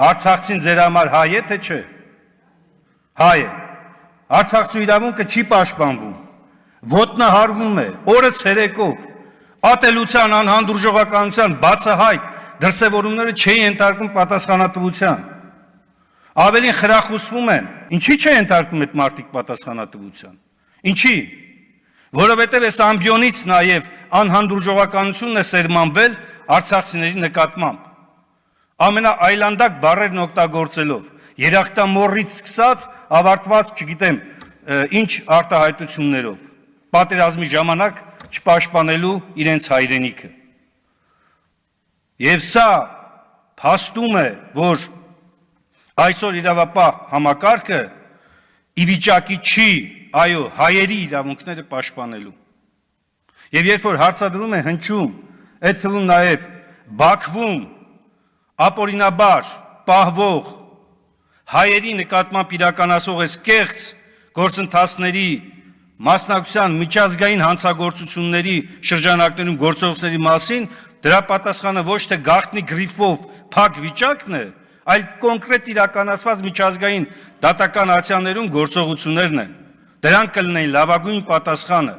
Արցախցին ձեր համար հայ է, թե չէ։ Հայ է։ Արցախցու իրավունքը չի պաշտպանվում։ Ոտնահարվում է օրը ցերեկով։ Ատելության, անհանդուրժողականության բացահայտ դրսևորումները չէին ենթարկում պատասխանատվության։ Ավելին խրախուսվում են։ Ինչի՞ չէ ենթարկում այդ մարդիկ պատասխանատվության։ Ինչի՞։ Որովհետև այս ամբիոնից նաև անհանդուրժողականությունն է սերմանվել արցախցիների նկատմամբ։ Ամենաայլանդակ բառերն օգտագործելով, երախտամոռից սկսած ավարտված, չգիտեմ, ինչ արտահայտություններով, պատերազմի ժամանակ չպաշտպանելու իրենց հայրենիքը։ Եվ սա փաստում է, որ այսօր իրավապահ համակարգը ի վիճակի չի, այո, հայերի իրավունքները պաշտպանելու։ Եվ երբ որ հարցադրում է հնչում, այդ թվում նաև Բաքվում ապօրինաբար պահվող հայերի նկատմամբ իրականացող այս կեղծ գործընթացների մասնակցության միջազգային հանցագործությունների շրջանակներում գործողությունների մասին, դրա պատասխանը ոչ թե գաղտնի գրիֆով փակ վիճակն է, այլ կոնկրետ իրականացված միջազգային դատական ակցիաներում գործողություններն են։ Դրանք կլինեն լավագույն պատասխանը